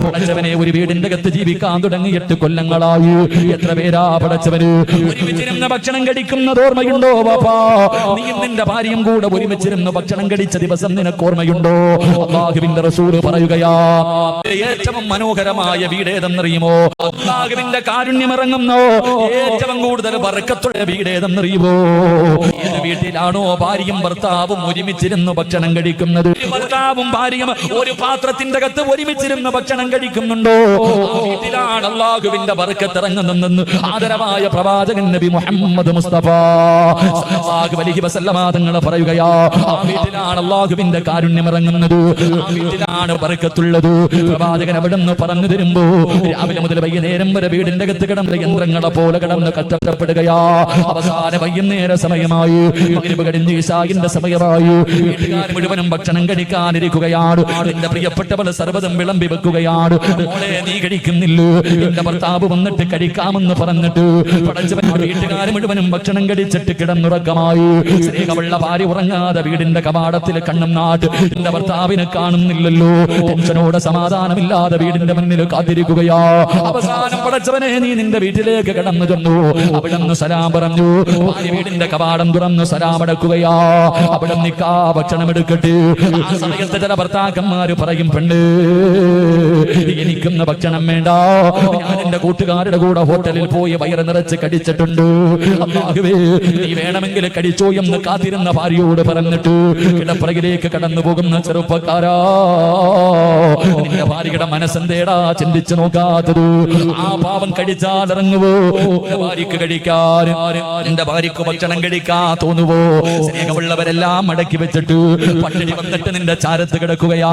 പടച്ചവനെ ഒരു വീടിന്റെ അകത്ത് ജീവിക്കാൻ തുടങ്ങി 8 കൊല്ലങ്ങളായി. എത്ര പേരാ പടച്ചവന് ഒരുമിച്ചിരുന്ന ഭക്ഷണം കഴിക്കുന്നത് ഓർമ്മയുണ്ടോ ബാപ്പാ? നീയും നിന്റെ ഭാര്യയും കൂടെ ഒരുമിച്ചിരുന്ന് ഭക്ഷണം കഴിച്ച ദിവസം നിനക്ക് ഓർമ്മയുണ്ടോ? അല്ലാഹുവിന്റെ റസൂൽ പറയുകയാ, ഏറ്റവും മനോഹരമായ വീട് ഏതെന്നറിയുമോ? അല്ലാഹുവിന്റെ കാരുണ്യം ഇറങ്ങുന്നോ ഏറ്റവും കൂടുതൽ ബർക്കത്തുള്ള വീട് ഏതെന്നറിയുമോ? ഏത് വീട്ടിലാണോ ഭാര്യയും ഭർത്താവും ഒരുമിച്ചിരുന്ന് ഭക്ഷണം കഴിക്കുന്നത്, ഭർത്താവും ഭാര്യയും ഒരു പാത്രത്തിന്റെ അകത്ത് ഒരുമിച്ചിരുന്ന് ഭക്ഷണം കഴിക്കുന്നുണ്ടോ, ആ വീട്ടിലാണ് അല്ലാഹുവിന്റെ ബർക്കത്ത് ഇറങ്ങുന്നതെന്ന് ആദരവായ പ്രവാചകൻ നബി മുഹമ്മദ് മുസ്തഫ സല്ലല്ലാഹു അലൈഹി വസല്ലമ തങ്ങൾ പറയുകയാ, ആ വീട്ടിലാണ് അല്ലാഹുവിന്റെ കാരുണ്യം ഇറങ്ങുന്നത്, ആ വീട്ടിലാണ് ബർക്കത്തുള്ളത്. പ്രവാചകൻ അവിടുന്ന് പറഞ്ഞു തരുമ്പോ രാവിലെ മുതൽ വൈകുന്നേരം വരെ വീടിന്റെ അകത്ത് കിടന്ന യന്ത്രങ്ങളെ പോലെ കിടന്ന് കഷ്ടപ്പെടുകയാ. അവസാന വൈകുന്നേര സമയമായി, മഗ്‌രിബ് കഴിഞ്ഞ് ഇശാഇന്റെ സമയമായി. വീട്ടുകാർ മുഴുവനും ഭക്ഷണം കഴിക്കാനിരിക്കുകയാണ്. എന്റെ പ്രിയപ്പെട്ടവൾ സർവ്വതും വിളമ്പി വെക്കുകയാണ്. മോളെ നീ കഴിക്കുന്നില്ലോ? എന്റെ ഭർത്താവ് വന്നിട്ട് കഴിക്കാമെന്ന് പറഞ്ഞിട്ട് പടച്ചവൻ വീട്ടുകാർ മുഴുവനും ഭക്ഷണം കഴിച്ചിട്ട് കിടന്നുറക്കമായി. സ്നേഹമുള്ള ഭാര്യ ഉറങ്ങാതെ വീടിന്റെ കവാടത്തിൽ കണ്ണും നാട്ട് എന്റെ ഭർത്താവിനെ കാണുന്നില്ലല്ലോ. ടെൻഷനോടെ സമാധാനമില്ലാതെ വീടിന്റെ മുന്നിൽ കാത്തിരിക്കുകയാ. അവസാനം പടച്ചവനെ നീ നിന്റെ വീട്ടിലേക്ക് കടന്നു ചെന്നു. അവിടെ നിന്ന് സലാം പറഞ്ഞു. ഭാര്യ വീടിന്റെ കവാടം തുറന്ന് സലാം അടക്കുകയാ. അവിടെ നിക്കാ ഭക്ഷണം എടുക്കട്ടെ. ആ സമയത്ത് ചില ഭർത്താക്കന്മാര് പറയും, പെണ്ണ് എനിക്കൊന്ന് ഭക്ഷണം വേണ്ട, ഞാൻ എന്റെ കൂട്ടുകാരുടെ കൂടെ ഹോട്ടലിൽ പോയി വയറ് നിറച്ച് കടിച്ചിട്ടുണ്ട്, അല്ലാഹുവേ നീ വേണമെങ്കിൽ കടിച്ചോ എന്ന് കാത്തിരുന്ന ഭാര്യയോട് പറഞ്ഞിട്ട് കിടപ്പറയിലേക്ക് കടന്നു പോകുന്ന ചെറുപ്പക്കാരാ, നിന്റെ ഭാര്യയുടെ മനസ്സെന്തേടാ ചിന്തിച്ചു നോക്കാത്തത്? ആ പാവം കഴിച്ചാൽ ഇറങ്ങുവോ? എന്റെ ഭാര്യക്ക് കഴിക്കാൻ, എന്റെ ഭാര്യക്ക് ഭക്ഷണം കഴിക്കാൻ തോന്നുവോ? സ്നേഹമുള്ളവരെല്ലാം മടക്കി വെച്ചിട്ട് പട്ടിണി വന്നിട്ട് നിന്റെ ചാരത്ത് കിടക്കുകയാ.